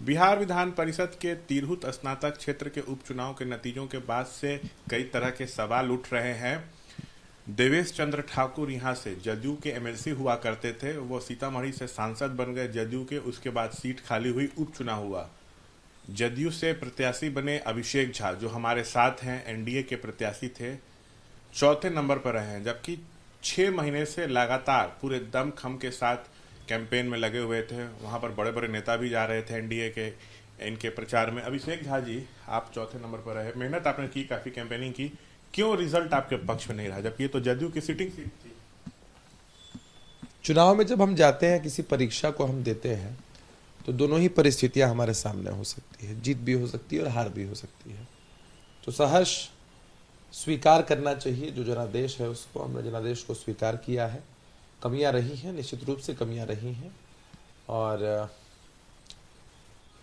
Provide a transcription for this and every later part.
बिहार विधान परिषद के तिरहुत स्नातक क्षेत्र के उपचुनाव के नतीजों के बाद से कई तरह के सवाल उठ रहे हैं। देवेश चंद्र ठाकुर यहाँ से जदयू के एमएलसी हुआ करते थे, वो सीतामढ़ी से सांसद बन गए जदयू के। उसके बाद सीट खाली हुई, उपचुनाव हुआ। जदयू से प्रत्याशी बने अभिषेक झा, जो हमारे साथ हैं, एनडीए के प्रत्याशी थे, चौथे नंबर पर रहे हैं, जबकि 6 महीने से लगातार पूरे दमखम के साथ कैंपेन में लगे हुए थे। वहां पर बड़े बड़े नेता भी जा रहे थे एनडीए के इनके प्रचार में। अभिषेक झा जी, आप चौथे नंबर पर रहे, मेहनत आपने की, काफी कैंपेनिंग की, क्यों रिजल्ट आपके पक्ष में नहीं रहा, जबकि ये तो जदयू की सिटिंग सीट थी? चुनाव में जब हम जाते हैं, किसी परीक्षा को हम देते हैं, तो दोनों ही परिस्थितियां हमारे सामने हो सकती है। जीत भी हो सकती है और हार भी हो सकती है। तो सहर्ष स्वीकार करना चाहिए जो जनादेश है उसको। हमने जनादेश को स्वीकार किया है। कमियां रही हैं, निश्चित रूप से कमियां रही हैं, और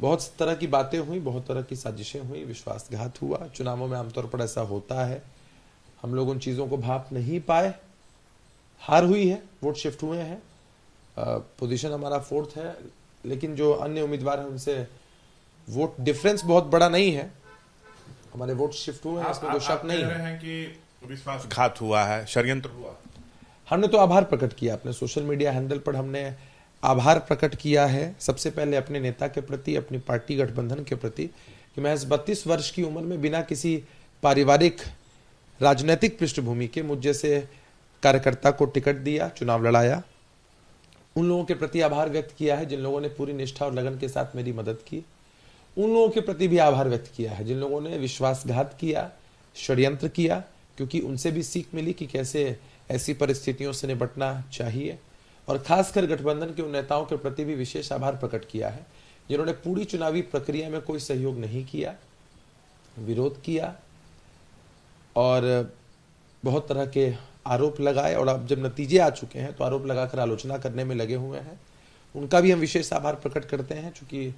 बहुत तरह की बातें हुई, बहुत तरह की साजिशें हुई, विश्वासघात हुआ। चुनावों में आमतौर पर ऐसा होता है। हम लोग उन चीज़ों को भाप नहीं पाए। हार हुई है, वोट शिफ्ट हुए हैं, पोजीशन हमारा 4th है, लेकिन जो अन्य उम्मीदवार हैं उनसे वोट डिफरेंस बहुत बड़ा नहीं है। हमारे वोट शिफ्ट हुए हैं, इसमें कोई शक नहीं है कि विश्वासघात हुआ है, षड्यंत्र हुआ। हमने तो आभार प्रकट किया, अपने सोशल मीडिया हैंडल पर हमने आभार प्रकट किया है। सबसे पहले अपने नेता के प्रति, अपनी पार्टी गठबंधन के प्रति, कि महज 32 वर्ष की उम्र में बिना किसी पारिवारिक राजनीतिक पृष्ठभूमि के मुझ जैसे कार्यकर्ता को टिकट दिया, चुनाव लड़ाया। उन लोगों के प्रति आभार व्यक्त किया है जिन लोगों ने पूरी निष्ठा और लगन के साथ मेरी मदद की। उन लोगों के प्रति भी आभार व्यक्त किया है जिन लोगों ने विश्वासघात किया, षड्यंत्र किया, क्योंकि उनसे भी सीख मिली कि कैसे ऐसी परिस्थितियों से निपटना चाहिए। और खासकर गठबंधन के उन नेताओं के प्रति भी विशेष आभार प्रकट किया है जिन्होंने पूरी चुनावी प्रक्रिया में कोई सहयोग नहीं किया, विरोध किया और बहुत तरह के आरोप लगाए। और अब जब नतीजे आ चुके हैं तो आरोप लगाकर आलोचना करने में लगे हुए हैं। उनका भी हम विशेष आभार प्रकट करते हैं, क्योंकि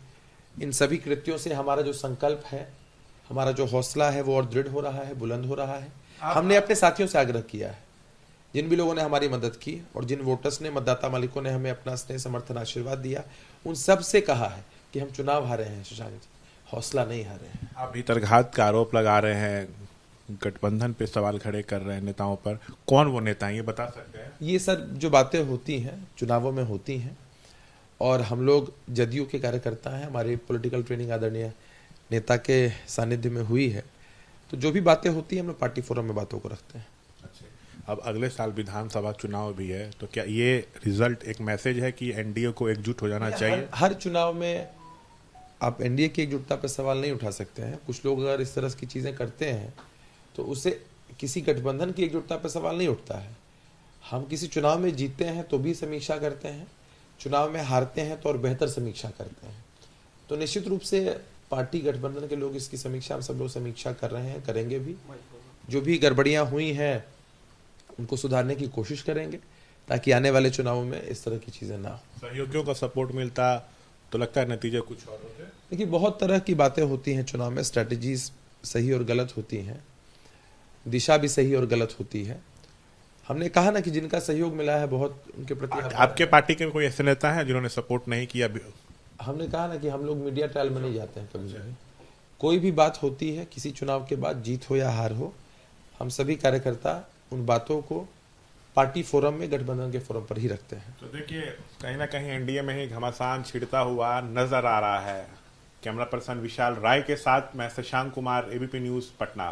इन सभी कृत्यों से हमारा जो संकल्प है, हमारा जो हौसला है, वो और दृढ़ हो रहा है, बुलंद हो रहा है। हमने अपने साथियों से आग्रह किया है, जिन भी लोगों ने हमारी मदद की और जिन वोटर्स ने, मतदाता मालिकों ने हमें अपना स्नेह, समर्थन, आशीर्वाद दिया, उन सब से कहा है कि हम चुनाव हारे हैं शशांक जी, हौसला नहीं हारे हैं। आप भीतरघात का आरोप लगा रहे हैं, गठबंधन पे सवाल खड़े कर रहे हैं नेताओं पर। कौन वो नेता हैं, ये बता सकते हैं? ये सर जो बातें होती हैं चुनावों में होती हैं, और हम लोग जदयू के कार्यकर्ता हैं। हमारी पॉलिटिकल ट्रेनिंग आदरणीय नेता के सानिध्य में हुई है। तो जो भी बातें होती हैं हम लोग पार्टी फोरम में बातों को रखते हैं। अब अगले साल विधानसभा चुनाव भी है, तो क्या ये रिजल्ट एक मैसेज है कि एनडीए को एकजुट हो जाना चाहिए? हर चुनाव में आप एनडीए की एकजुटता पर सवाल नहीं उठा सकते हैं। कुछ लोग अगर इस तरह की चीज़ें करते हैं तो उससे किसी गठबंधन की एकजुटता पर सवाल नहीं उठता है। हम किसी चुनाव में जीतते हैं तो भी समीक्षा करते हैं, चुनाव में हारते हैं तो और बेहतर समीक्षा करते हैं। तो निश्चित रूप से पार्टी गठबंधन के लोग इसकी समीक्षा, हम सब लोग समीक्षा कर रहे हैं, करेंगे भी। जो भी गड़बड़ियाँ हुई हैं उनको सुधारने की कोशिश करेंगे, ताकि आने वाले चुनावों में इस तरह की चीज़ें ना हो। सहयोगियों का सपोर्ट मिलता तो लगता है नतीजे कुछ और होते। देखिए, बहुत तरह की बातें होती हैं चुनाव में, स्ट्रैटेजीज सही और गलत होती हैं, दिशा भी सही और गलत होती है। हमने कहा ना कि जिनका सहयोग मिला है बहुत, उनके प्रति। आपके पार्टी के कोई ऐसे नेता हैं जिन्होंने सपोर्ट नहीं किया? हमने कहा ना कि हम लोग मीडिया ट्रायल में नहीं जाते हैं कभी भी। कोई भी बात होती है किसी चुनाव के बाद, जीत हो या हार हो, हम सभी कार्यकर्ता उन बातों को पार्टी फोरम में, गठबंधन के फोरम पर ही रखते हैं। तो देखिए, कहीं ना कहीं एनडीए में ही घमासान छिड़ता हुआ नजर आ रहा है। कैमरा पर्सन विशाल राय के साथ मैं शशांक कुमार, एबीपी न्यूज, पटना।